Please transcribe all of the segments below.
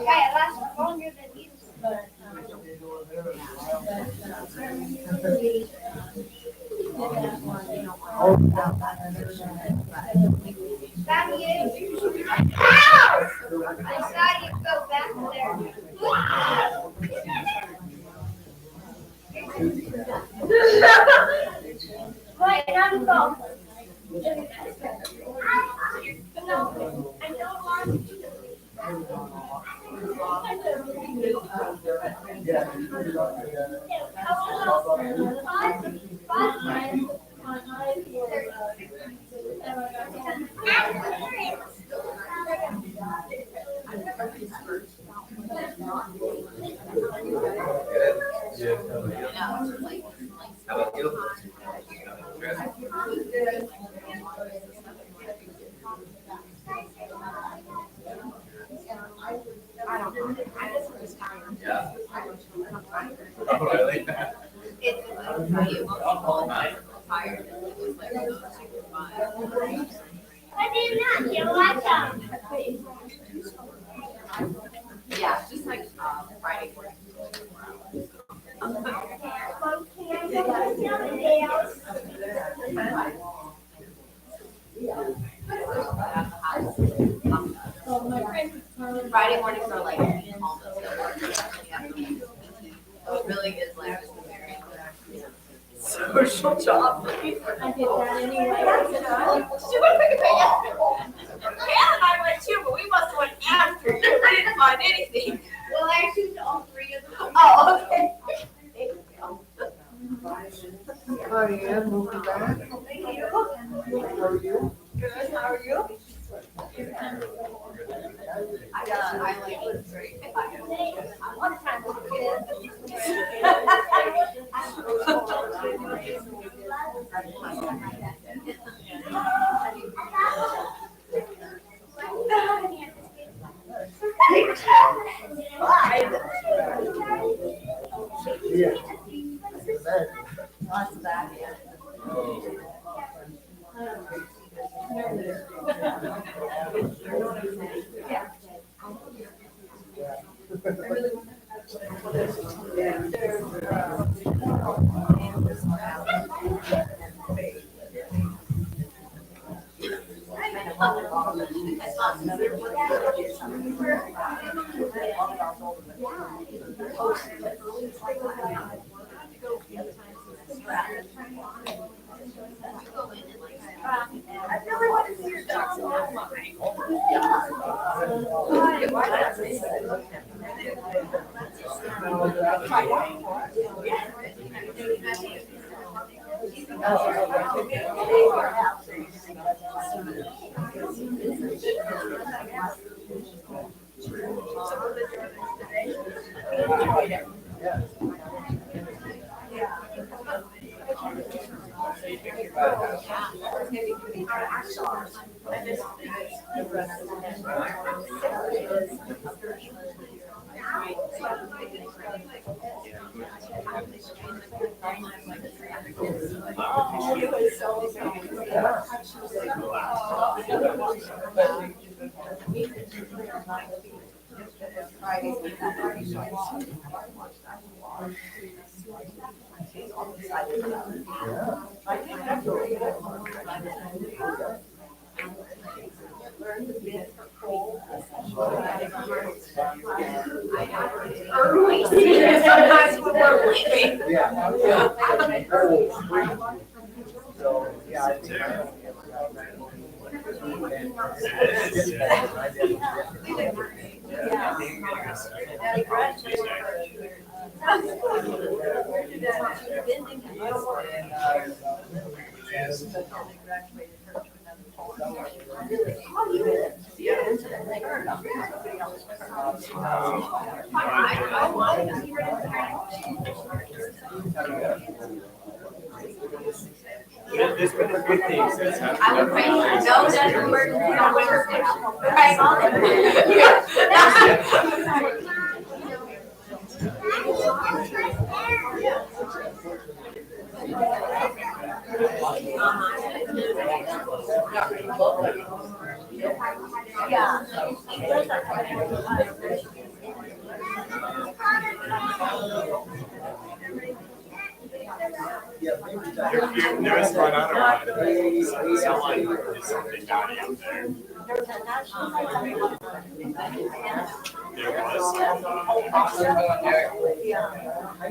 Yeah, it lasts longer than you. That you. I saw you go back there. Wait, I'm going. No, I don't want How about you? Yeah. Oh, really? I did not. You like them? Yeah, just like Friday morning. Friday mornings are like almost so it really is like just a very social job. I did that anyway. Cal and I went too, but we must have went after you. We didn't find anything. Well, I choose all three of them. Oh, okay. Diane, welcome back. Thank you. How are you? Good, how are you? I like it straight. One time with Yeah. Lots of that, yeah. I really want to see your dogs. Early. Sometimes when we're leaving. So, yeah, I think There's been a good thing since I would pray for no emergency on winter. Right. There was going on around someone did something naughty up there. There was.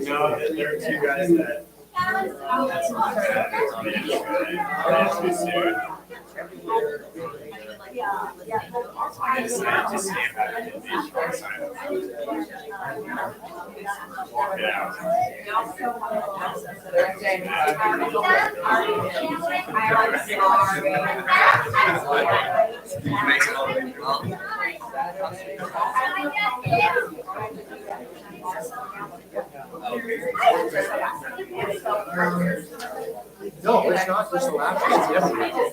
No, there were two guys that. I decided to stand back and be silent. No, it's not just the last one, it's everything.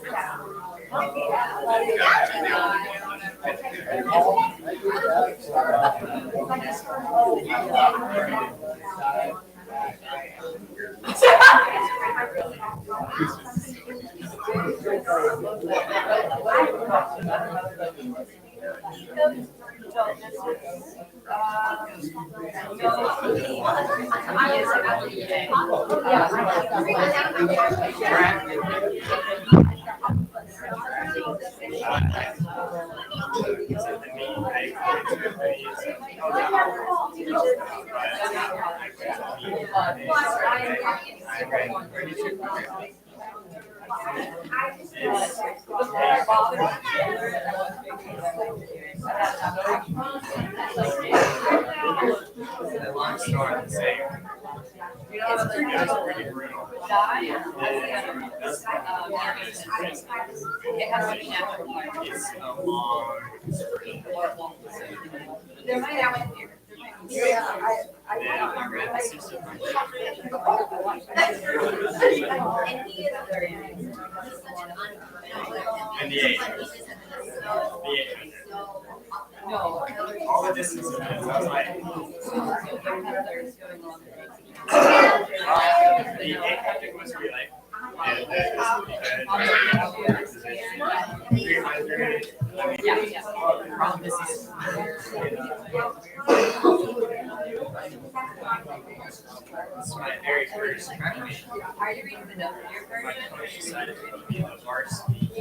Long story to say. Pretty brutal. It's a long spree. There might have here. I read the system. And the 800. The 800. No. All the distance of it, I was like, the 800 was relay. And the 300. This is. This is my very first graduation. Are you reading the note of your My version? coach decided to be the varsity.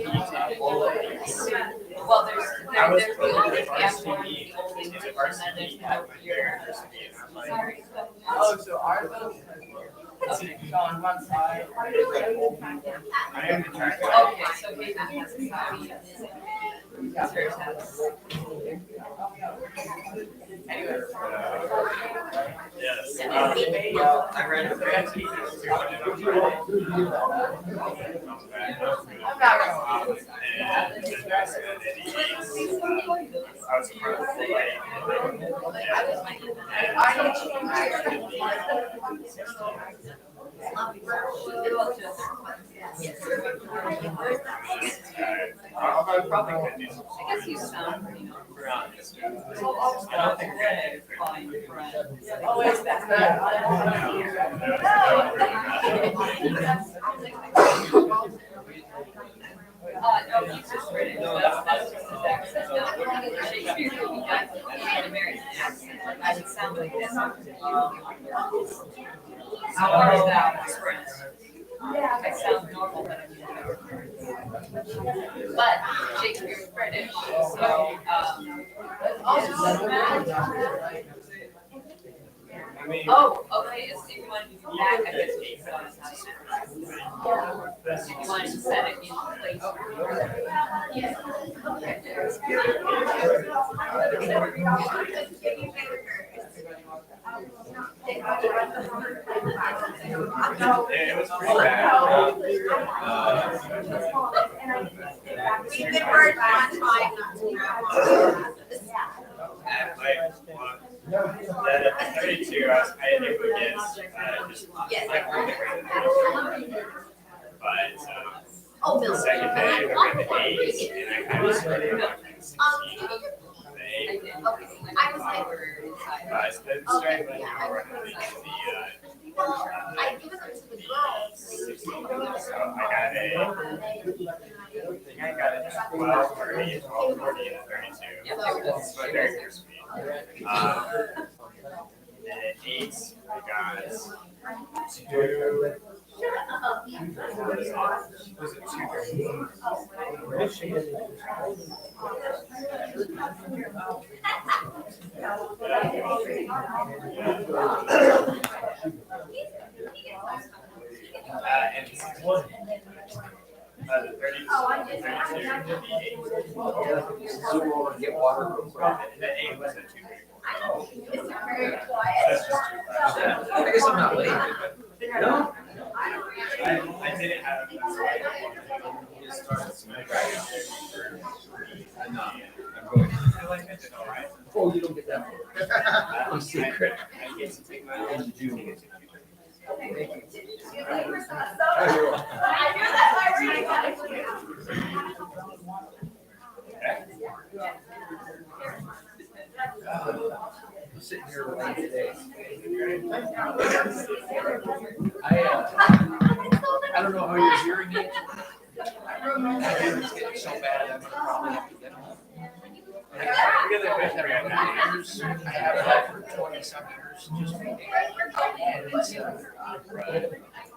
Well, I was there's the told only the varsity one, meet the only is a version, and varsity then at there's their no university. And I'm like, Sorry. Oh, so ours is on one side. I am the track guy. Okay, so maybe that's how we use hers has. Anyway. Yes. I read it. I'm not gonna lie. And the guy said that I was part of the way. I probably could do some. I guess you sound pretty normal. Around this. I don't think we're fine friends. Always that bad. No, he's just British. That's just his accent. No, Shakespeare, he got an American accent. I would sound like this. How are thou expressed? I sound normal, but I'm But Shakespeare is British, so I mean, okay. If you want to do that, I guess we can on his house. If you want to set it in place. it was pretty bad. We've been working on trying not to grab At at 32, I had to guess just like but Oh, the Bill. second day we were in the 8s and I kind of started Can you just- I did. I was like- Inside. It's starting when you were running Well, I give them to the girls. so I got I think I got it at 12:30, 12:40, and 32. It's very crispy. And at 8, I got 2. Was it 2? And the 32, the 8. Zoom over and get water real quick. The 8 was at 2. It's very quiet. That's just too much. I guess I'm not late, but no. I didn't have it. Just started some I'm not. I'm going. I like it, all right. Oh, you don't get that. I'm secret. I get to take my own juice. Thank you. I knew that's why I'm sitting here late today. I don't know how your hearing is. My hearing's getting so bad, I'm gonna probably have to get them. I have had for 20-some years, just and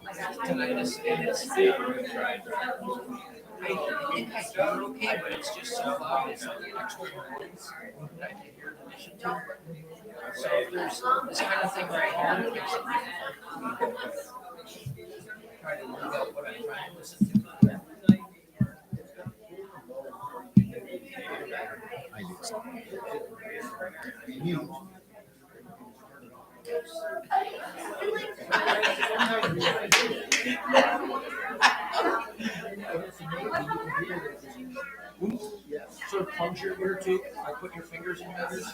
it's tinnitus, and it's I do okay, but it's just so loud, it's like the extra noise that I can hear in addition to it. So if there's this kind of thing right here, try to work out what I'm trying to listen to. Sort of plunge your ear tube, like put your fingers in yours,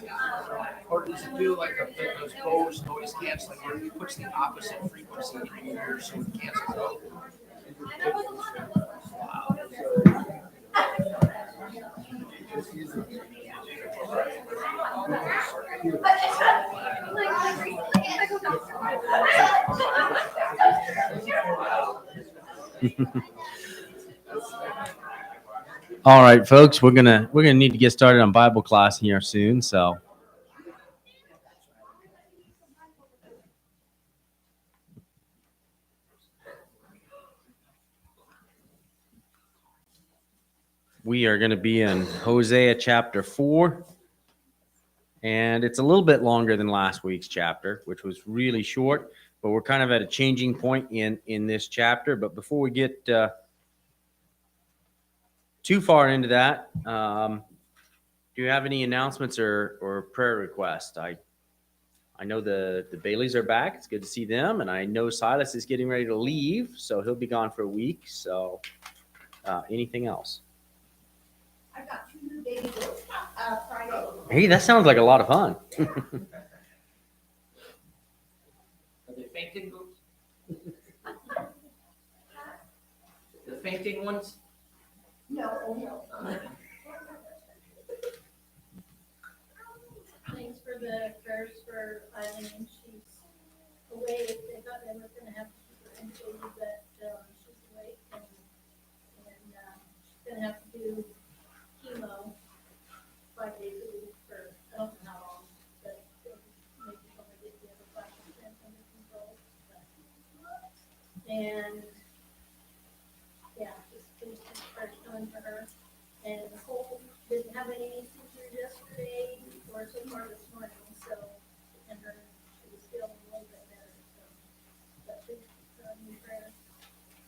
or does it do like those Bose noise canceling where it puts the opposite frequency in your ear so it cancels out? All right, folks, we're gonna need to get started on Bible class here soon. So, we are going to be in Hosea chapter 4, and it's a little bit longer than last week's chapter, which was really short. But we're kind of at a changing point in this chapter. But before we get too far into that, do you have any announcements or prayer requests? I know the Baileys are back. It's good to see them. And I know Silas is getting ready to leave, so he'll be gone for a week. So anything else? I've got 2 new baby girls, Friday. Hey, that sounds like a lot of fun. Are they fainting boots? The fainting ones? No. Thanks for the prayers for Eileen. She's away. They thought they were gonna have to keep her intubated, but she's awake and she's gonna have to do chemo 5 days a week for I don't know how long, but maybe when we get the other 5% under control. And yeah, just please prayers coming for her. And Nicole didn't have any seizures yesterday or so far this morning, so, and she was feeling a little bit better, so. But please, new prayer,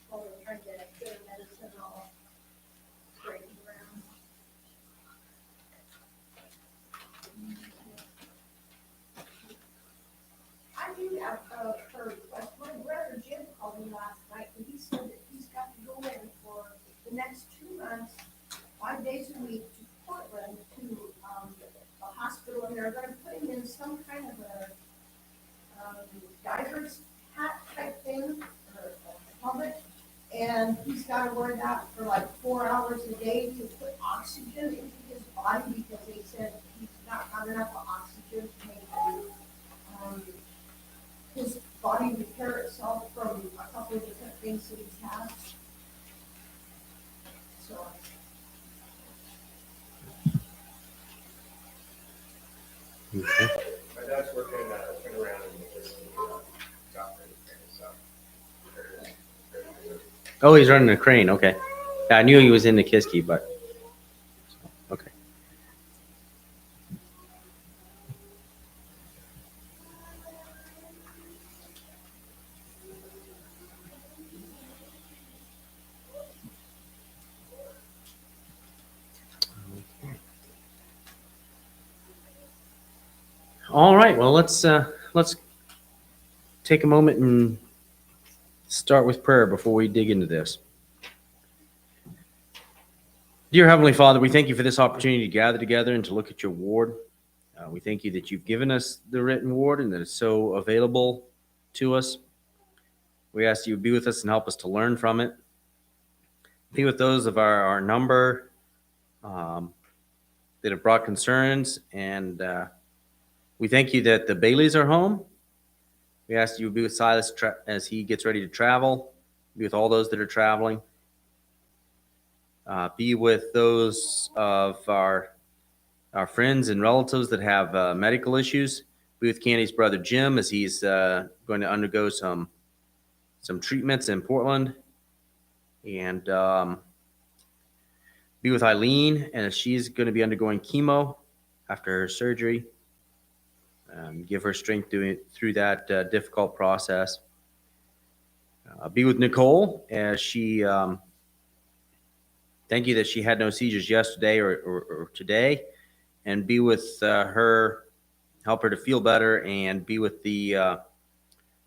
while we're trying to get her medicine all straightened around. I do have a request. My brother Jim called me last night and he said that he's got to go in for the next 2 months, 5 days a week to Portland to a hospital, and they're going to put him in some kind of a diver's hat type thing or a helmet, and he's got to wear that for like 4 hours a day to put oxygen into his body because they said he's not got enough oxygen to make his body repair itself from a couple of different things that he's had. So. Okay. My dad's working turnaround in the doctor, so. Oh, he's running a crane. Okay. Yeah, I knew he was in the Kiski, but okay. All right. Well, let's take a moment and start with prayer before we dig into this. Dear Heavenly Father, we thank you for this opportunity to gather together and to look at your word. We thank you that you've given us the written word and that it's so available to us. We ask you to be with us and help us to learn from it. Be with those of our number that have brought concerns, and we thank you that the Baileys are home. We ask you to be with Silas as he gets ready to travel. Be with all those that are traveling. Be with those of our friends and relatives that have medical issues. Be with Candy's brother Jim as he's going to undergo some treatments in Portland. And be with Eileen as she's going to be undergoing chemo after her surgery. Give her strength through that difficult process. Be with Nicole as she, thank you that she had no seizures yesterday or today, and be with her, help her to feel better, and be with the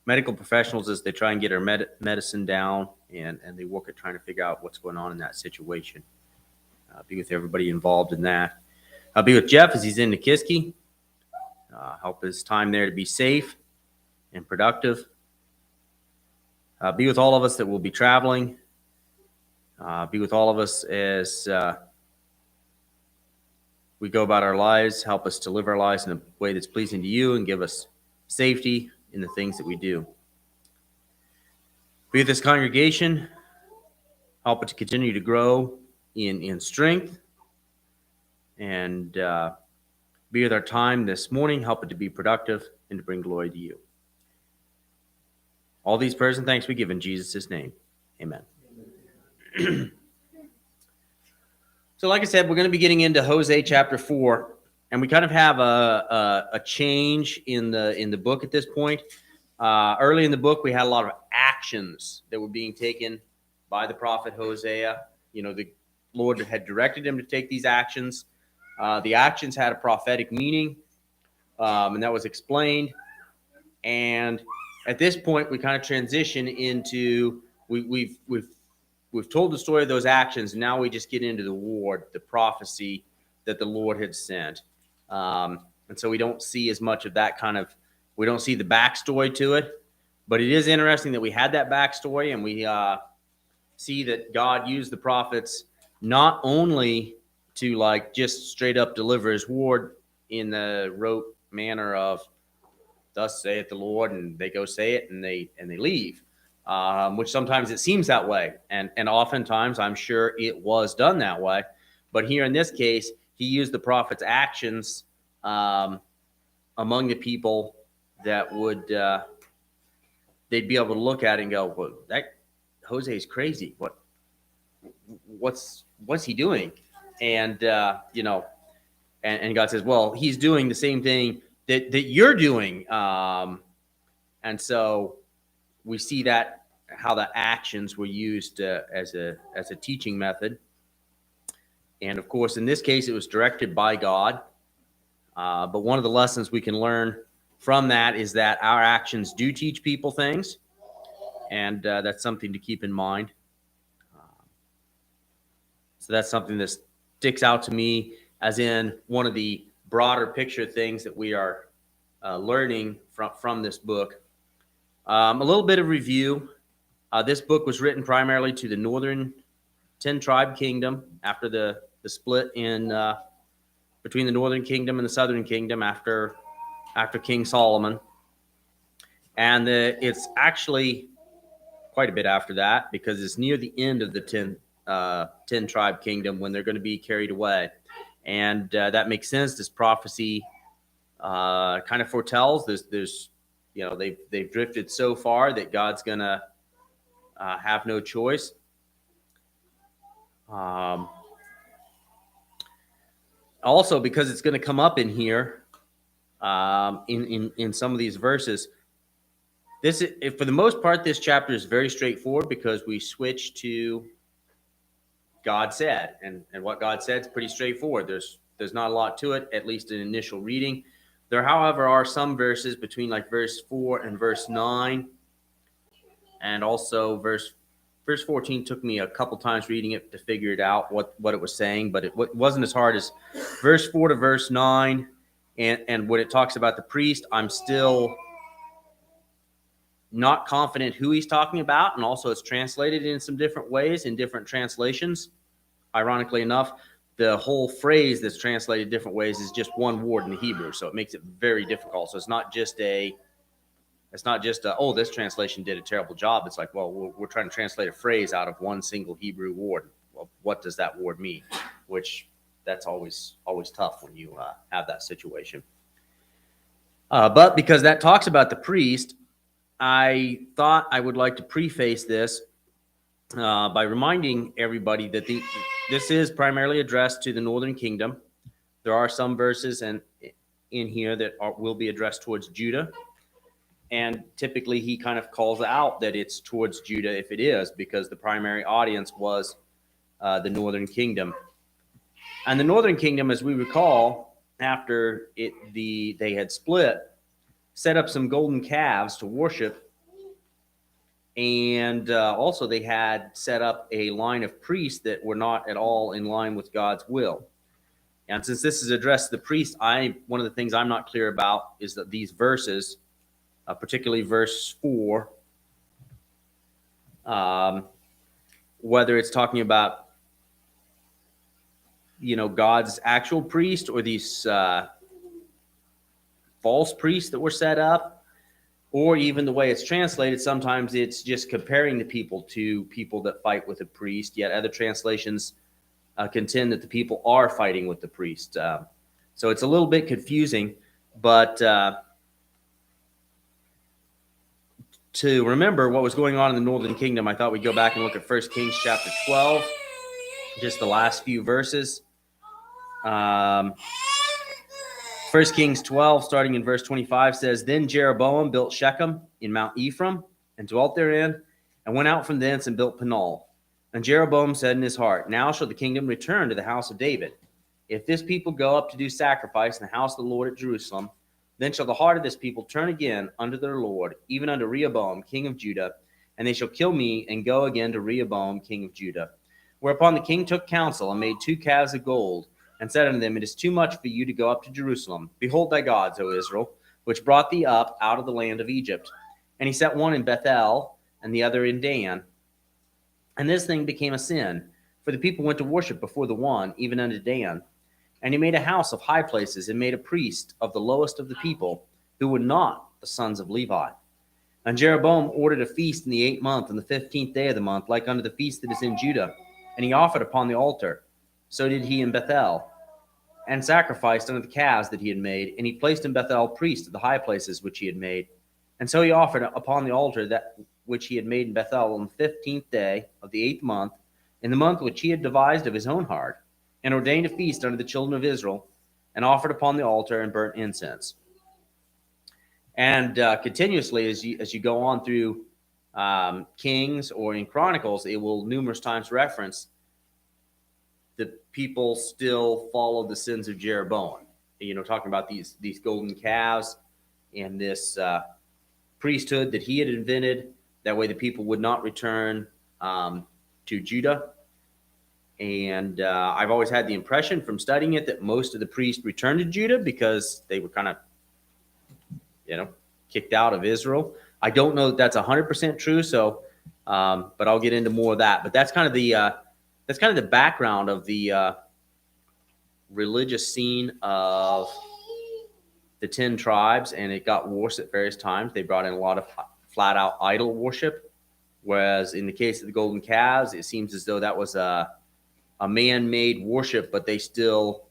medical professionals as they try and get her medicine down, and they work at trying to figure out what's going on in that situation. Be with everybody involved in that. I'll be with Jeff as he's in Nikiski. Help his time there to be safe and productive. Be with all of us that will be traveling. Be with all of us as we go about our lives. Help us to live our lives in a way that's pleasing to you and give us safety in the things that we do. Be with this congregation. Help it to continue to grow in strength. And be with our time this morning. Help it to be productive and to bring glory to you. All these prayers and thanks we give in Jesus' name. Amen. So like I said, we're going to be getting into Hosea chapter 4, and we kind of have a change in the book at this point. Early in the book, we had a lot of actions that were being taken by the prophet Hosea. You know, the Lord had directed him to take these actions. The actions had a prophetic meaning, and that was explained. And at this point, we kind of transition into we've told the story of those actions, and now we just get into the word, the prophecy that the Lord had sent. And so we don't see as much of that kind of, we don't see the backstory to it. But it is interesting that we had that backstory, and we see that God used the prophets not only to like just straight up deliver his word in the rote manner of thus saith the Lord, and they go say it and they leave, which sometimes it seems that way. And oftentimes I'm sure it was done that way. But here in this case, he used the prophet's actions among the people that would, they'd be able to look at it and go, well, that Jose's crazy. What's he doing? And, you know, and God says, well, he's doing the same thing that you're doing. And so we see that how the actions were used as a teaching method. And of course, in this case, it was directed by God. But one of the lessons we can learn from that is that our actions do teach people things. And that's something to keep in mind. So that's something that sticks out to me as in one of the broader picture things that we are learning from this book. A little bit of review. This book was written primarily to the northern 10-tribe kingdom after the split in between the northern kingdom and the southern kingdom after King Solomon. And it's actually quite a bit after that, because it's near the end of the 10 tribe kingdom when they're going to be carried away. And that makes sense. This prophecy kind of foretells there's they've drifted so far that God's going to have no choice. Also, because it's going to come up in here in some of these verses, this is, for the most part, this chapter is very straightforward, because we switch to God said, and what God said is pretty straightforward. There's not a lot to it, at least in initial reading. There, however, are some verses between like verse 4 and verse 9, and also verse 14 took me a couple times reading it to figure it out what it was saying, but it wasn't as hard as verse 4 to verse 9. And when it talks about the priest, I'm still not confident who he's talking about, and also it's translated in some different ways in different translations. Ironically enough, the whole phrase that's translated different ways is just one word in the Hebrew, so it makes it very difficult. So it's not just oh, this translation did a terrible job. It's like, well, we're trying to translate a phrase out of one single Hebrew word. Well, what does that word mean? Which that's always tough when you have that situation. But because that talks about the priest, I thought I would like to preface this by reminding everybody that this is primarily addressed to the northern kingdom. There are some verses in here that will be addressed towards Judah. And typically he kind of calls out that it's towards Judah if it is, because the primary audience was the northern kingdom. And the northern kingdom, as we recall, after they had split, set up some golden calves to worship. And also they had set up a line of priests that were not at all in line with God's will. And since this is addressed to the priest, one of the things I'm not clear about is that these verses, particularly verse 4, whether it's talking about, God's actual priest or these false priests that were set up, or even the way it's translated. Sometimes it's just comparing the people to people that fight with a priest, yet other translations contend that the people are fighting with the priest. So it's a little bit confusing, but to remember what was going on in the northern kingdom, I thought we'd go back and look at 1 Kings chapter 12, just the last few verses. 1 Kings 12, starting in verse 25, says, Then Jeroboam built Shechem in Mount Ephraim, and dwelt therein, and went out from thence and built Peniel. And Jeroboam said in his heart, Now shall the kingdom return to the house of David. If this people go up to do sacrifice in the house of the Lord at Jerusalem, then shall the heart of this people turn again unto their Lord, even unto Rehoboam king of Judah, and they shall kill me and go again to Rehoboam king of Judah. Whereupon the king took counsel and made 2 calves of gold, and said unto them, It is too much for you to go up to Jerusalem. Behold thy gods, O Israel, which brought thee up out of the land of Egypt. And he set one in Bethel, and the other in Dan. And this thing became a sin, for the people went to worship before the one, even unto Dan. And he made a house of high places, and made a priest of the lowest of the people, who were not the sons of Levi. And Jeroboam ordered a feast in the 8th month, and the 15th day of the month, like unto the feast that is in Judah. And he offered upon the altar. So did he in Bethel, and sacrificed unto the calves that he had made. And he placed in Bethel priests of the high places which he had made. And so he offered upon the altar that which he had made in Bethel on the 15th day of the 8th month, in the month which he had devised of his own heart, and ordained a feast unto the children of Israel, and offered upon the altar and burnt incense. And continuously, as you go on through Kings or in Chronicles, it will numerous times reference the people still follow the sins of Jeroboam. Talking about these golden calves and this priesthood that he had invented. That way the people would not return to Judah. And I've always had the impression from studying it that most of the priests returned to Judah because they were kind of, kicked out of Israel. I don't know that that's 100% true. So, but I'll get into more of that. But that's kind of the background of the religious scene of the 10 tribes, and it got worse at various times. They brought in a lot of flat out idol worship, whereas in the case of the golden calves, it seems as though that was a man-made worship, but they still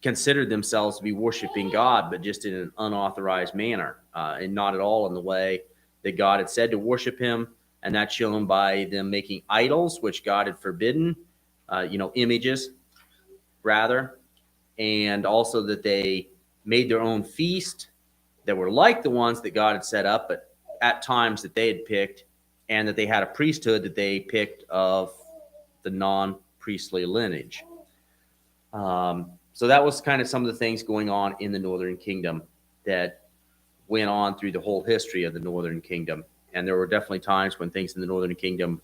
considered themselves to be worshiping God, but just in an unauthorized manner, and not at all in the way that God had said to worship him. And that's shown by them making idols, which God had forbidden, images rather, and also that they made their own feast that were like the ones that God had set up, but at times that they had picked, and that they had a priesthood that they picked of the non-priestly lineage. So that was kind of some of the things going on in the Northern Kingdom that went on through the whole history of the Northern Kingdom. And there were definitely times when things in the Northern Kingdom,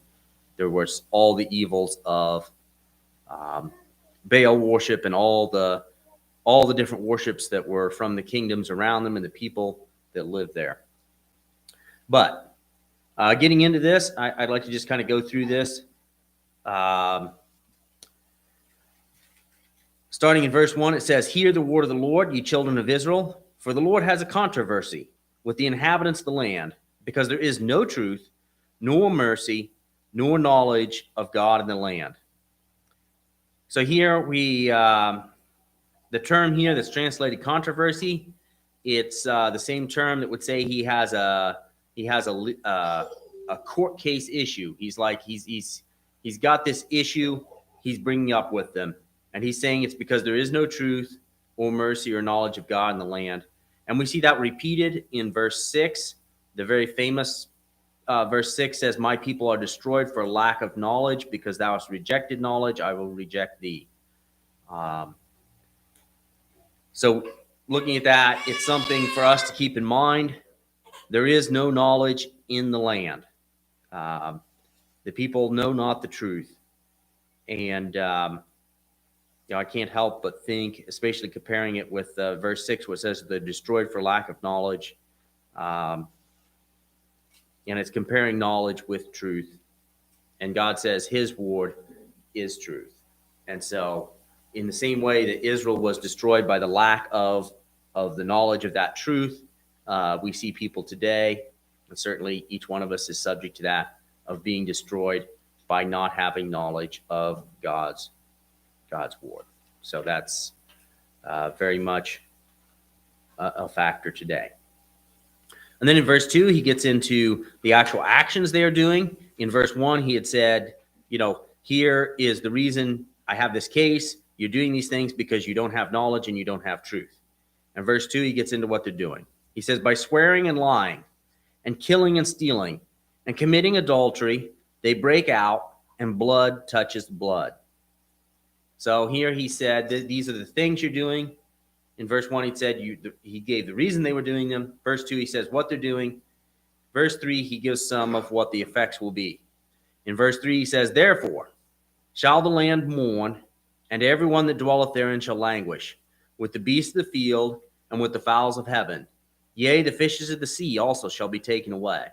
there was all the evils of Baal worship and all the different worships that were from the kingdoms around them and the people that lived there. But getting into this, I'd like to just kind of go through this. Starting in verse 1, it says, "Hear the word of the Lord, ye children of Israel, for the Lord has a controversy with the inhabitants of the land, because there is no truth, nor mercy, nor knowledge of God in the land." So here the term here that's translated controversy, it's the same term that would say he has a court case issue. He's got this issue he's bringing up with them. And he's saying it's because there is no truth or mercy or knowledge of God in the land. And we see that repeated in verse 6. The very famous verse 6 says, "My people are destroyed for lack of knowledge, because thou hast rejected knowledge, I will reject thee." So looking at that, it's something for us to keep in mind. There is no knowledge in the land. The people know not the truth. And I can't help but think, especially comparing it with verse 6, where it says they're destroyed for lack of knowledge. And it's comparing knowledge with truth. And God says his word is truth. And so in the same way that Israel was destroyed by the lack of the knowledge of that truth, we see people today, and certainly each one of us is subject to that, of being destroyed by not having knowledge of God's word. So that's very much a factor today. And then in verse 2, he gets into the actual actions they are doing. In verse 1, he had said, here is the reason I have this case. You're doing these things because you don't have knowledge and you don't have truth. And verse 2, he gets into what they're doing. He says, "By swearing and lying and killing and stealing and committing adultery, they break out, and blood touches blood." So here he said that these are the things you're doing. In verse 1, he said he gave the reason they were doing them. Verse 2, he says what they're doing. Verse 3, he gives some of what the effects will be. In verse 3, he says, "Therefore shall the land mourn, and everyone that dwelleth therein shall languish, with the beasts of the field and with the fowls of heaven. Yea, the fishes of the sea also shall be taken away."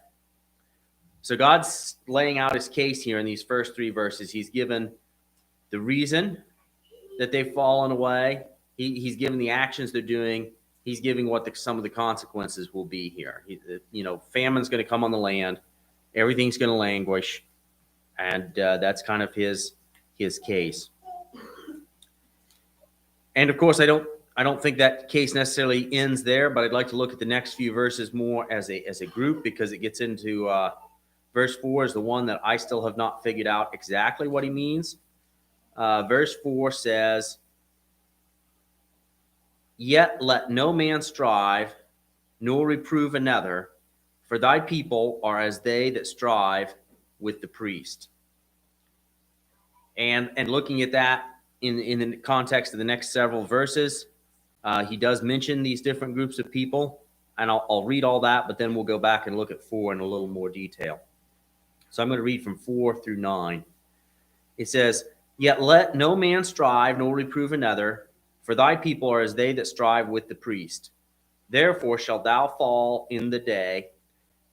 So God's laying out his case here in these first 3 verses. He's given the reason that they've fallen away. He's given the actions they're doing. He's giving what some of the consequences will be here. Famine's going to come on the land. Everything's going to languish. And that's kind of his case. And of course, I don't think that case necessarily ends there, but I'd like to look at the next few verses more as a group, because it gets into verse 4 is the one that I still have not figured out exactly what he means. Verse 4 says, "Yet let no man strive, nor reprove another, for thy people are as they that strive with the priest." And looking at that in the context of the next several verses, he does mention these different groups of people, and I'll read all that, but then we'll go back and look at 4 in a little more detail. So I'm going to read from 4 through 9. It says, "Yet let no man strive, nor reprove another, for thy people are as they that strive with the priest. Therefore shalt thou fall in the day,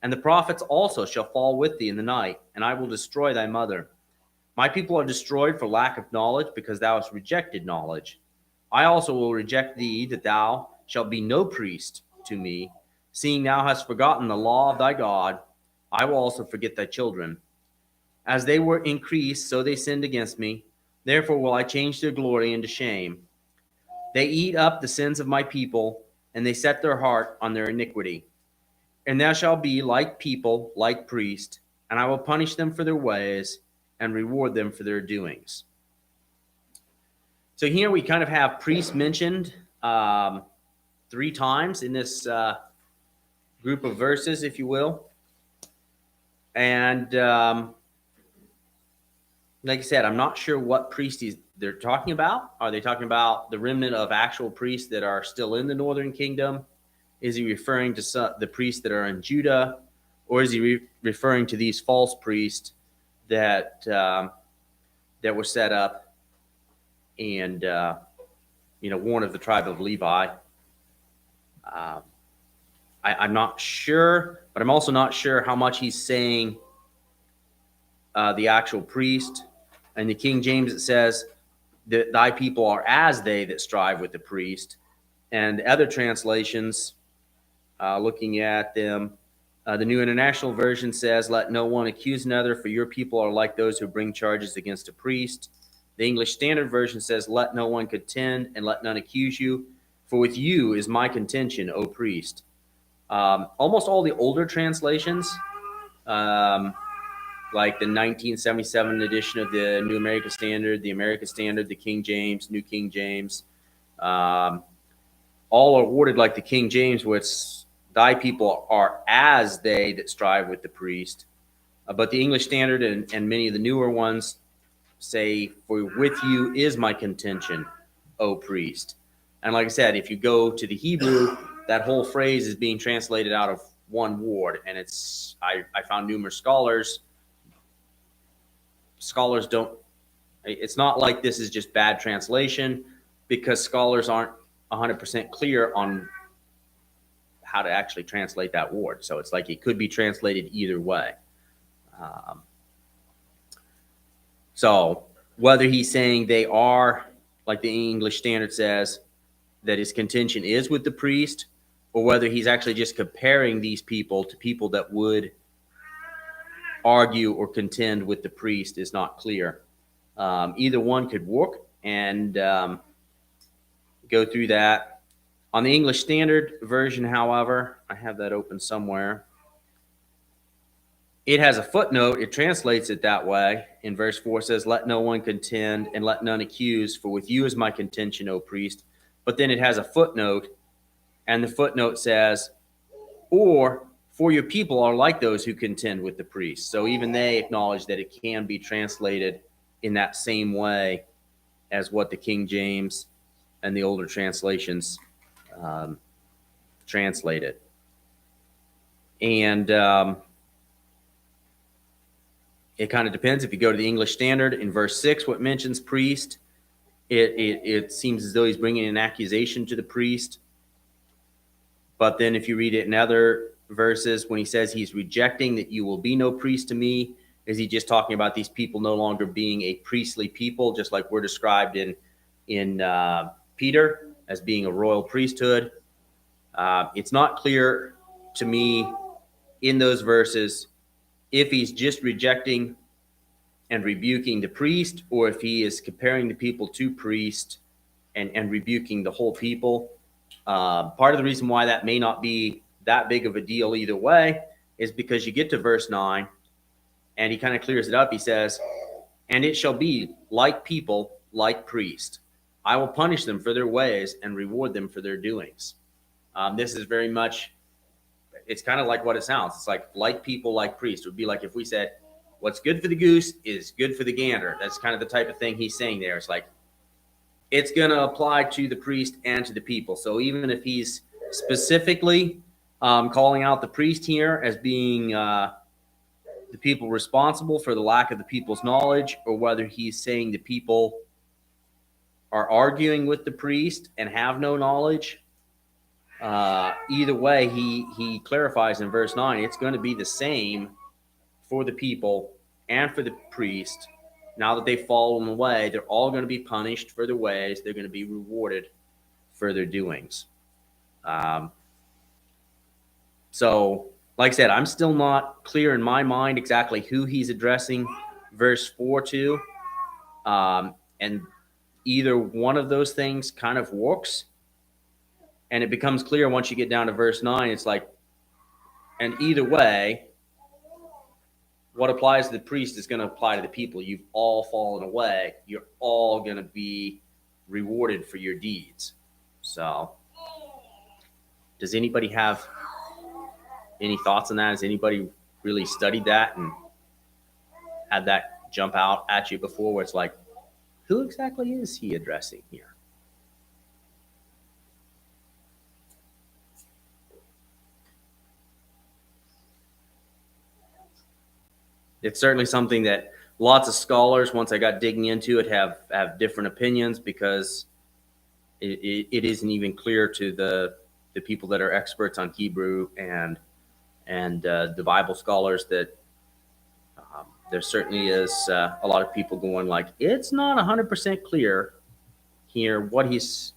and the prophets also shall fall with thee in the night, and I will destroy thy mother. My people are destroyed for lack of knowledge, because thou hast rejected knowledge. I also will reject thee, that thou shalt be no priest to me, seeing thou hast forgotten the law of thy God. I will also forget thy children. As they were increased, so they sinned against me. Therefore will I change their glory into shame. They eat up the sins of my people, and they set their heart on their iniquity. And thou shalt be like people, like priest, and I will punish them for their ways and reward them for their doings. So here we kind of have priest mentioned 3 times in this group of verses, if you will. And like I said, I'm not sure what priest they're talking about. Are they talking about the remnant of actual priests that are still in the northern kingdom? Is he referring to the priests that are in Judah? Or is he referring to these false priests that were set up and one of the tribe of Levi? I'm not sure, but I'm also not sure how much he's saying the actual priest. And the King James, it says that thy people are as they that strive with the priest. And other translations, looking at them, the New International Version says, let no one accuse another, for your people are like those who bring charges against a priest. The English Standard Version says, let no one contend and let none accuse you, for with you is my contention, O priest. Almost all the older translations, like the 1977 edition of the New American Standard, the American Standard, the King James, New King James, all are worded like the King James, which thy people are as they that strive with the priest. But the English Standard and many of the newer ones say, for with you is my contention, O priest. And like I said, if you go to the Hebrew, that whole phrase is being translated out of one word. And I found numerous scholars don't, it's not like this is just bad translation, because scholars aren't 100% clear on how to actually translate that word. So it's like it could be translated either way. So whether he's saying they are, like the English Standard says, that his contention is with the priest, or whether he's actually just comparing these people to people that would argue or contend with the priest is not clear. Either one could work, and go through that. On the English Standard Version, however, I have that open somewhere. It has a footnote. It translates it that way. In verse 4 says, let no one contend and let none accuse, for with you is my contention, O priest. But then it has a footnote, and the footnote says, or for your people are like those who contend with the priest. So even they acknowledge that it can be translated in that same way as what the King James and the older translations translate it. And it kind of depends. If you go to the English Standard, in verse 6, what mentions priest, it seems as though he's bringing an accusation to the priest. But then if you read it in other verses, when he says he's rejecting that you will be no priest to me, is he just talking about these people no longer being a priestly people, just like we're described in Peter as being a royal priesthood? It's not clear to me in those verses if he's just rejecting and rebuking the priest, or if he is comparing the people to priest and rebuking the whole people. Part of the reason why that may not be that big of a deal either way is because you get to verse 9 and he kind of clears it up. He says, and it shall be like people, like priest. I will punish them for their ways and reward them for their doings. This is very much, it's kind of like what it sounds. It's like people, like priest. It would be like if we said, what's good for the goose is good for the gander. That's kind of the type of thing he's saying there. It's like, it's going to apply to the priest and to the people. So even if he's specifically calling out the priest here as being the people responsible for the lack of the people's knowledge, or whether he's saying the people are arguing with the priest and have no knowledge, either way, he clarifies in verse 9, it's going to be the same for the people and for the priest, now that they've fallen away, they're all going to be punished for their ways. They're going to be rewarded for their doings. So, like I said, I'm still not clear in my mind exactly who he's addressing verse 4 to. And either one of those things kind of works. And it becomes clear once you get down to verse 9. It's like, and either way, what applies to the priest is going to apply to the people. You've all fallen away. You're all going to be rewarded for your deeds. So, does anybody have any thoughts on that? Has anybody really studied that and had that jump out at you before where it's like, who exactly is he addressing here? It's certainly something that lots of scholars, once I got digging into it, have different opinions, because it isn't even clear to the people that are experts on Hebrew and the Bible scholars that there certainly is a lot of people going like, it's not 100% clear here what he's.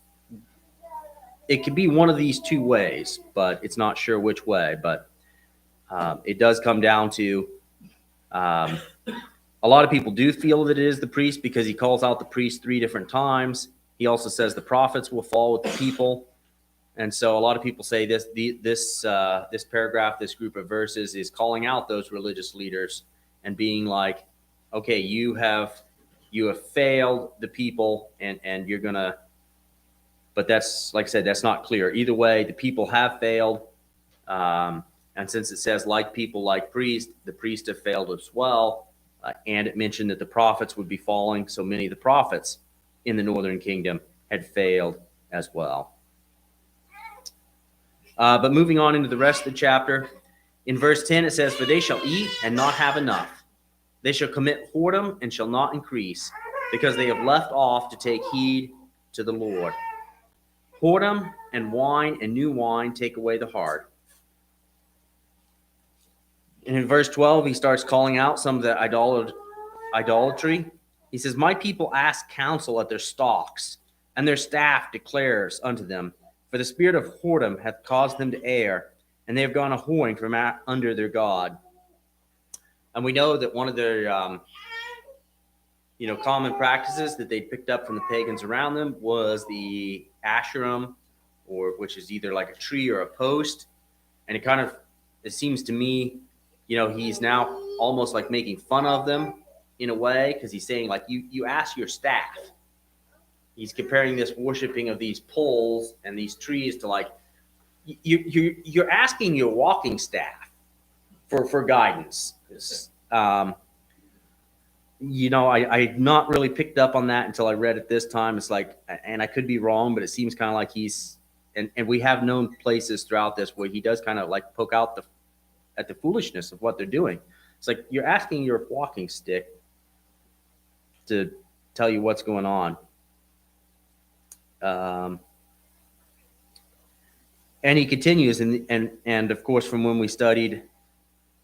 It could be one of these two ways, but it's not sure which way. But it does come down to a lot of people do feel that it is the priest, because he calls out the priest 3 different times. He also says the prophets will fall with the people. And so a lot of people say this paragraph, this group of verses, is calling out those religious leaders and being like, okay, you have failed the people, and you're gonna. But that's, like I said, that's not clear. Either way, the people have failed. And since it says like people, like priest, the priests have failed as well. And it mentioned that the prophets would be falling. So many of the prophets in the northern kingdom had failed as well. But moving on into the rest of the chapter, in verse 10, it says, for they shall eat and not have enough. They shall commit whoredom and shall not increase, because they have left off to take heed to the Lord. Whoredom and wine and new wine take away the heart. And in verse 12, he starts calling out some of the idolatry. He says, my people ask counsel at their stalks, and their staff declares unto them, for the spirit of whoredom hath caused them to err, and they have gone a whoring from under their God. And we know that one of their common practices that they picked up from the pagans around them was the Asherim, which is either like a tree or a post. And it seems to me, he's now almost like making fun of them in a way, because he's saying, like, you ask your staff. He's comparing this worshiping of these poles and these trees to, like, you're asking your walking staff for guidance. I not really picked up on that until I read it this time. It's like, and I could be wrong, but it seems kind of like he's, and we have known places throughout this where he does kind of like poke out at the foolishness of what they're doing. It's like you're asking your walking stick to tell you what's going on. And he continues, and of course, from when we studied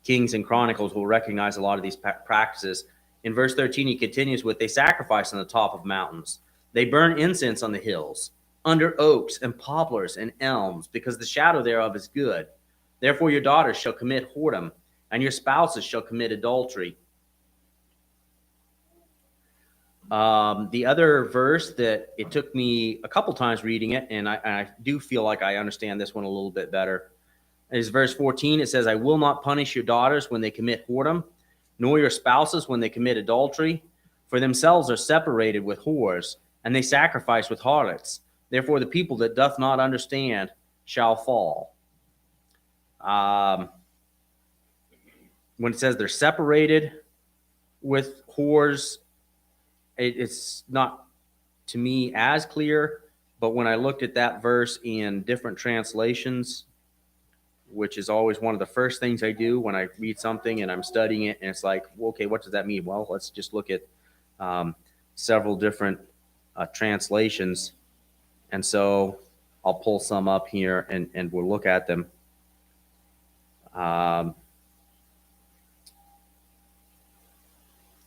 Kings and Chronicles, we'll recognize a lot of these practices. In verse 13, he continues with, they sacrifice on the top of mountains. They burn incense on the hills, under oaks and poplars and elms, because the shadow thereof is good. Therefore your daughters shall commit whoredom, and your spouses shall commit adultery. The other verse that it took me a couple times reading it, and I do feel like I understand this one a little bit better, is verse 14. It says, I will not punish your daughters when they commit whoredom, nor your spouses when they commit adultery, for themselves are separated with whores, and they sacrifice with harlots. Therefore the people that doth not understand shall fall. When it says they're separated with whores, it's not to me as clear, but when I looked at that verse in different translations, which is always one of the first things I do when I read something and I'm studying it, and it's like, well, okay, what does that mean? Well, let's just look at several different translations. And so I'll pull some up here and we'll look at them.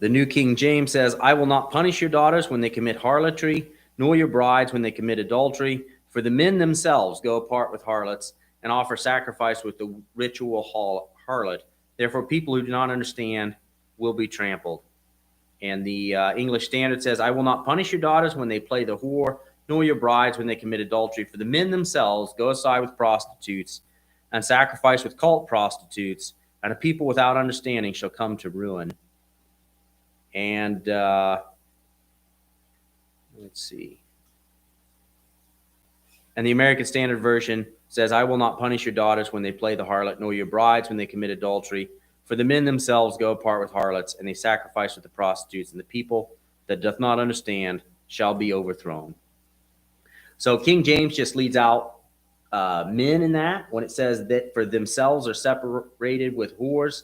The New King James says, I will not punish your daughters when they commit harlotry, nor your brides when they commit adultery, for the men themselves go apart with harlots and offer sacrifice with the ritual harlot. Therefore, people who do not understand will be trampled. And the English Standard says, I will not punish your daughters when they play the whore, nor your brides when they commit adultery, for the men themselves go aside with prostitutes and sacrifice with cult prostitutes, and a people without understanding shall come to ruin. And let's see. And the American Standard Version says, I will not punish your daughters when they play the harlot, nor your brides when they commit adultery. For the men themselves go apart with harlots, and they sacrifice with the prostitutes, and the people that doth not understand shall be overthrown. So King James just leads out men in that when it says that for themselves are separated with whores.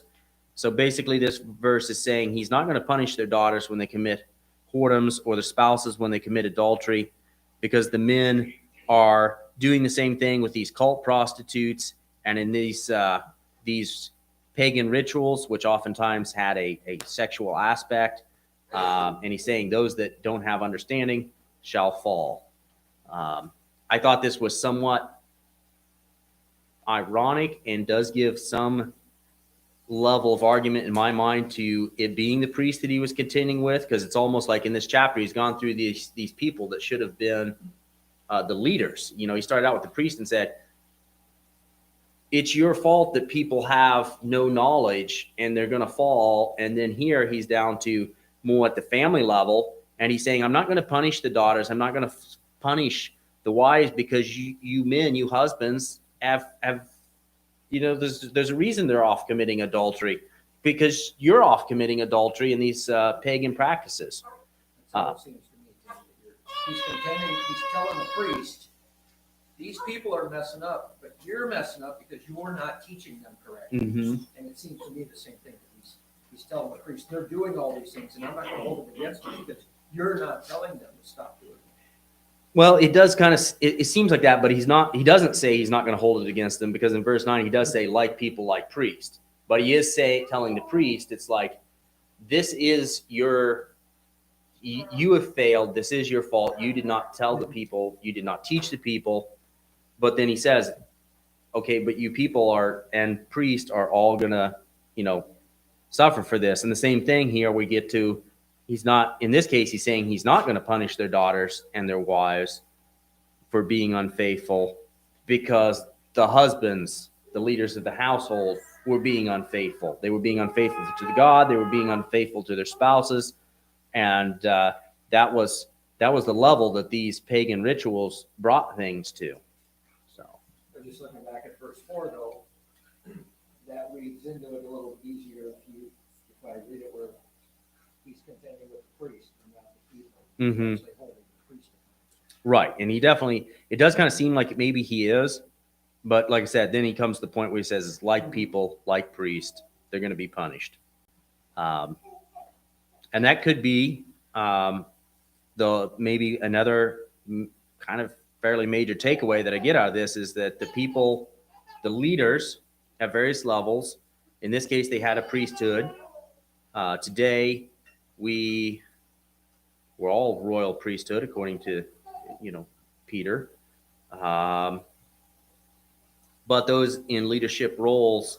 So basically this verse is saying he's not going to punish their daughters when they commit whoredoms or their spouses when they commit adultery, because the men are doing the same thing with these cult prostitutes and in these pagan rituals, which oftentimes had a sexual aspect. And he's saying those that don't have understanding shall fall. I thought this was somewhat ironic and does give some level of argument in my mind to it being the priest that he was contending with, because it's almost like in this chapter he's gone through these people that should have been the leaders. You know, he started out with the priest and said, it's your fault that people have no knowledge and they're going to fall. And then here he's down to more at the family level, and he's saying, I'm not going to punish the daughters, I'm not going to punish the wives, because you men, you husbands have you know, there's a reason they're off committing adultery, because you're off committing adultery in these pagan practices. That's how it seems to me. He's contending, he's telling the priest, these people are messing up, but you're messing up because you're not teaching them correctly. Mm-hmm. And it seems to me the same thing. He's telling the priest, they're doing all these things, and I'm not going to hold it against them because you're not telling them to stop doing it. Well, it does kind of, it seems like that, but he doesn't say he's not going to hold it against them, because in verse 9, he does say, like people, like priest. But he is telling the priest, it's like, this is you have failed. This is your fault. You did not tell the people. You did not teach the people. But then he says, okay, but you people and priests are all going to, you know, suffer for this. And the same thing here we get to, he's not, in this case, he's saying he's not going to punish their daughters and their wives for being unfaithful, because the husbands, the leaders of the household, were being unfaithful. They were being unfaithful to the God. They were being unfaithful to their spouses. And that was the level that these pagan rituals brought things to. So, But just looking back at verse 4, though, that reads into it a little easier if I read it where he's contending with the priest and not the people. Mhm. Actually holding the priest. right. And it does kind of seem like maybe he is, but like I said, then he comes to the point where he says it's like people, like priest, they're going to be punished. And that could be maybe another kind of fairly major takeaway that I get out of this is that the people, the leaders at various levels, in this case, they had a priesthood. Today, we're all royal priesthood, according to, Peter. But those in leadership roles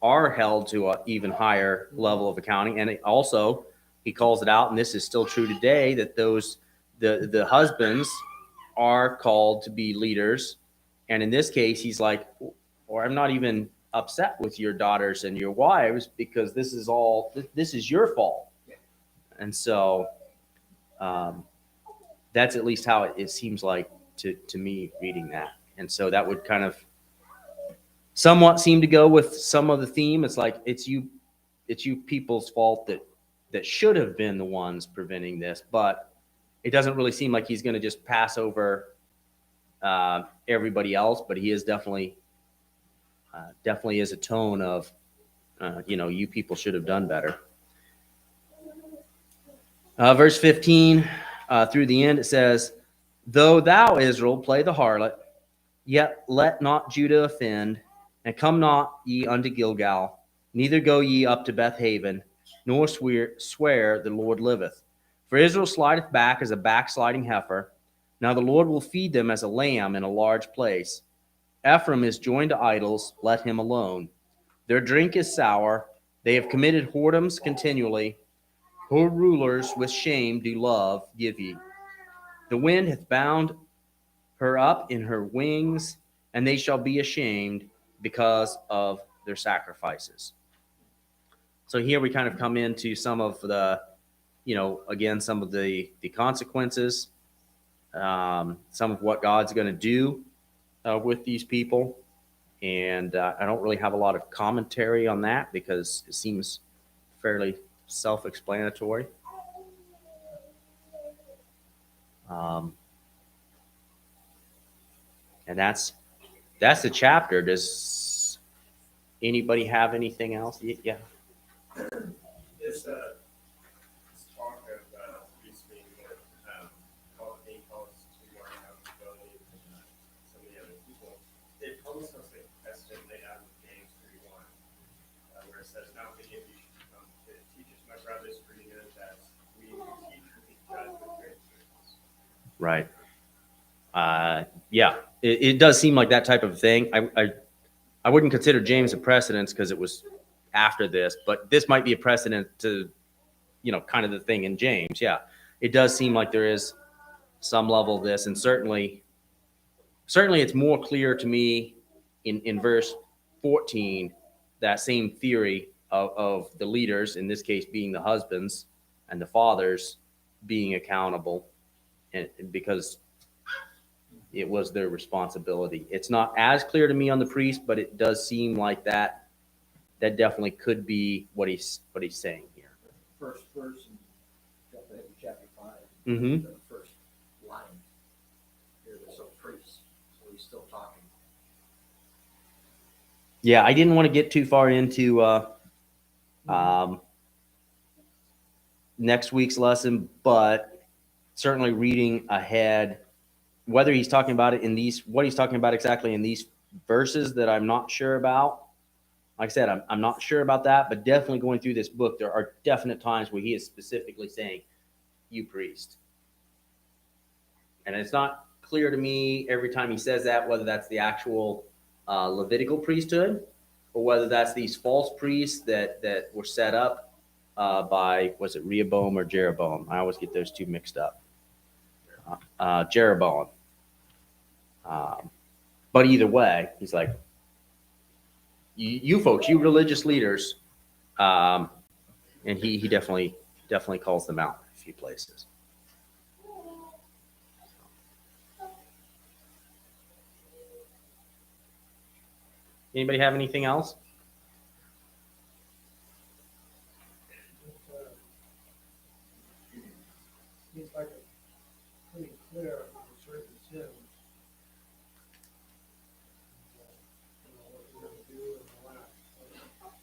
are held to an even higher level of accounting. And also, he calls it out, and this is still true today, that the husbands are called to be leaders. And in this case, he's like, or I'm not even upset with your daughters and your wives, because this is your fault. And so that's at least how it seems like to me reading that. And so that would kind of somewhat seem to go with some of the theme. It's like, it's you people's fault that should have been the ones preventing this, but it doesn't really seem like he's going to just pass over everybody else. But he is definitely is a tone of, you people should have done better. Verse 15 through the end, it says, though thou, Israel, play the harlot, yet let not Judah offend, and come not ye unto Gilgal, neither go ye up to Beth Haven, nor swear the Lord liveth. For Israel slideth back as a backsliding heifer. Now the Lord will feed them as a lamb in a large place. Ephraim is joined to idols, let him alone. Their drink is sour. They have committed whoredoms continually. Her rulers with shame do love, give ye. The wind hath bound her up in her wings, and they shall be ashamed because of their sacrifices. So here we kind of come into some of the, again, some of the consequences, some of what God's going to do with these people. And I don't really have a lot of commentary on that because it seems fairly self-explanatory. And that's the chapter. Does anybody have anything else? Yeah. This talk of priests being being called to more accountability than some of the other people, it almost sounds like a precedent laid out in James 3:1, where it says, "Now many of you should come to teach us, my brothers, for you know that we who teach will be judged with great seriousness." Right. Yeah. It does seem like that type of thing. I wouldn't consider James a precedent because it was after this, but this might be a precedent to, kind of the thing in James. Yeah, it does seem like there is some level of this, and certainly it's more clear to me in verse 14, that same theory of the leaders, in this case being the husbands and the fathers, being accountable, and because it was their responsibility. It's not as clear to me on the priest, but it does seem like that definitely could be what he's saying here. First verse in chapter 5, Mm-hmm. the first line. Here, there's a priest, so he's still talking. Yeah, I didn't want to get too far into next week's lesson, but certainly reading ahead, whether he's talking about it in these, what he's talking about exactly in these verses that I'm not sure about. Like I said, I'm not sure about that, but definitely going through this book, there are definite times where he is specifically saying, "You priest." And it's not clear to me every time he says that, whether that's the actual Levitical priesthood or whether that's these false priests that were set up by, was it Rehoboam or Jeroboam? I always get those two mixed up. Jeroboam. But either way, he's like, you folks, you religious leaders, and he definitely calls them out in a few places. Anybody have anything else? Seems like it's pretty clear on certain sins. What we're going to do and all that.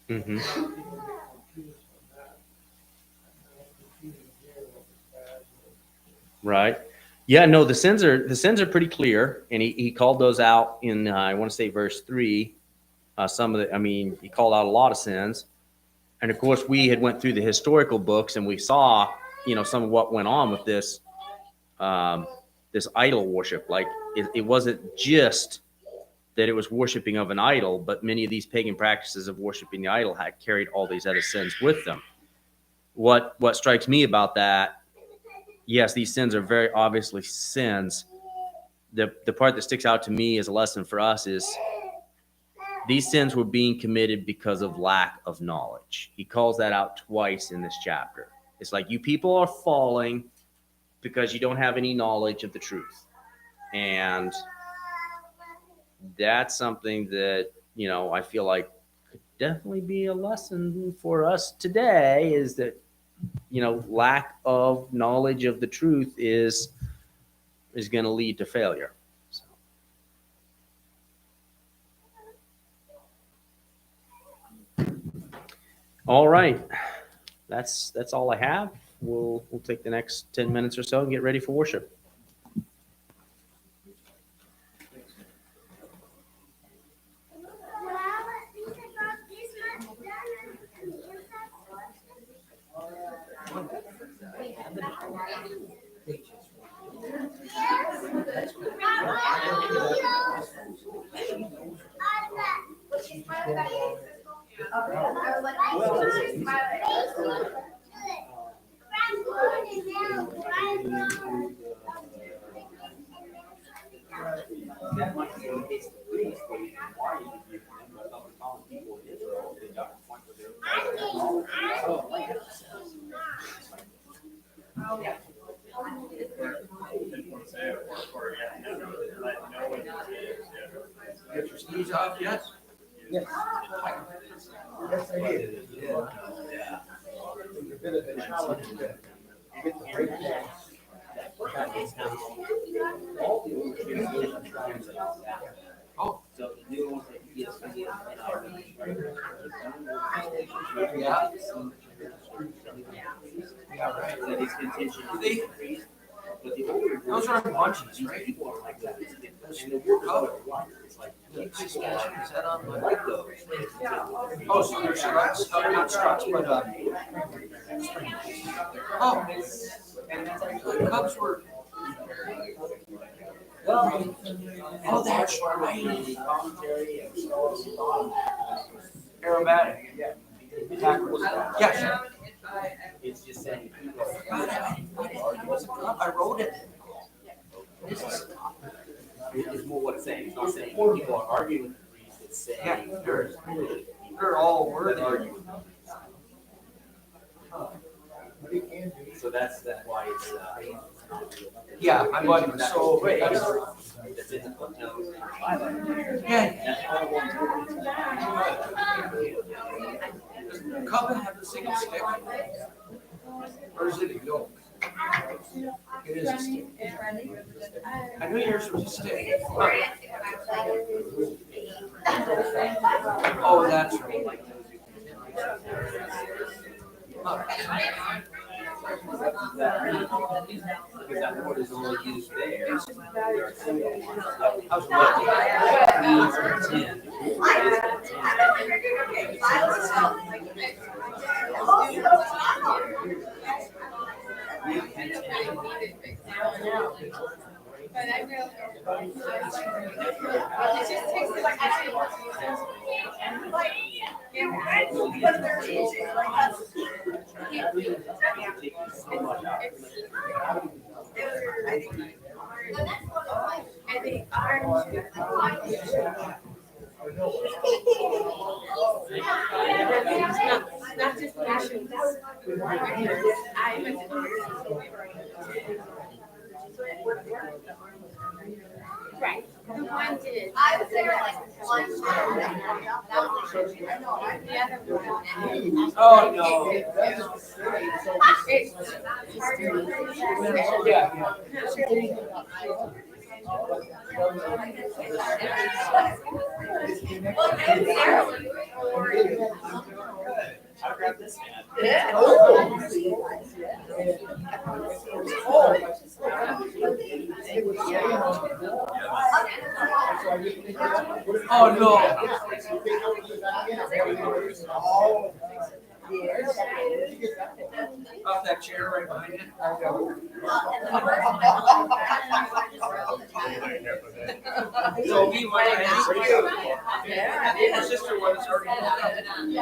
Mm-hmm. People get confused on that. I'm not confusing here what was bad. Right. Yeah, no, the sins are pretty clear, and he called those out in I want to say verse 3. He called out a lot of sins, and of course we had went through the historical books and we saw, some of what went on with this this idol worship. Like it wasn't just that it was worshiping of an idol, but many of these pagan practices of worshiping the idol had carried all these other sins with them. What strikes me about that, yes, these sins are very obviously sins. The part that sticks out to me as a lesson for us is these sins were being committed because of lack of knowledge. He calls that out twice in this chapter. It's like, you people are falling because you don't have any knowledge of the truth. And that's something that, I feel like could definitely be a lesson for us today, is that, lack of knowledge of the truth is going to lead to failure. So. All right. That's all I have. We'll take the next 10 minutes or so and get ready for worship. That might be the case of police, but why you give them, but other common people in Israel, they got to the point where they're. Get your skis off yet? Yes. Yes, I did. Yeah. It's a bit of a challenge to get the break down. Oh. So the new ones that you get from the Yeah. Yeah, right. That is contingent. They- But the older. Those are bunches, right? People are like that. And the workers are it's like. Is that on I my? like those. Oh, so they're struts, not struts, but, oh. The Cubs were, oh, that's right. Aerobatic. Backwards. Yes. It's just saying. God, I was a Cub, I wrote it. It's more what it's saying. It's not saying people are arguing with the briefs. It's saying. Yeah, they're all worthy. But he can do. So that's why it's. Yeah, I'm like, so, That's in the footnote. yeah. Does Cub have the single stick? Or is it a yoke? It is a stick. I knew yours was a stick. Oh, that's right. Because that word is only used there. I was lucky. Means pretend. But I realized, it just takes me like, not just passions. Right, the one did. I was there like one time. I know, The other one. Oh, no. It's harder. Yeah. I'll grab this man. Oh, no. Off that chair right behind you. So me, my my sister was already.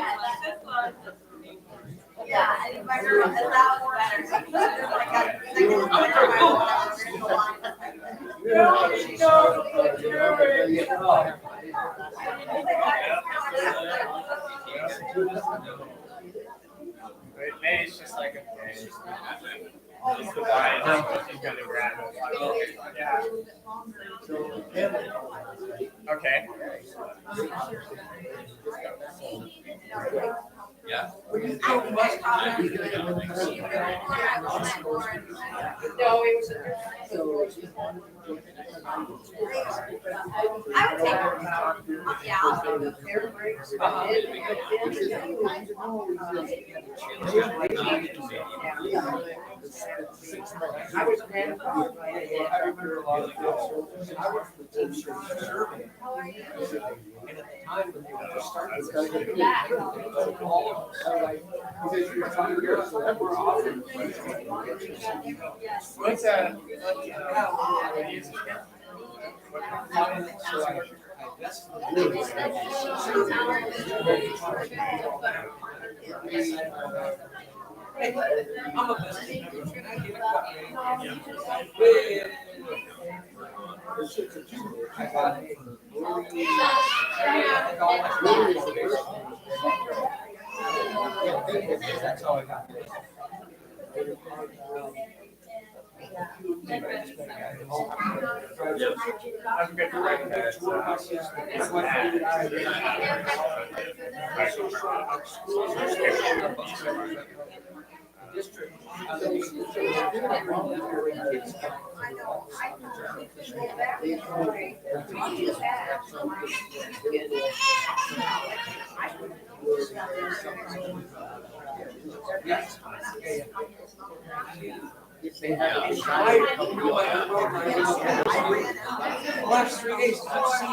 Yeah, I think my girl has that one better. I Maybe it's just like a fish. Just the guy, he's gonna grab it. Yeah. Okay. Yeah. No, it was would take, yeah, I'll take those. I was I remember a lot of those. I worked for the Teamsters survey. And at the time when they were just starting, all of us. We're often. What's So I I'm a business. Can I get a copy? I got it. That's all I got. I'm good to recognize. District. I know, I couldn't go back and forth. I'll do that. Yes. Last 3 days, I've seen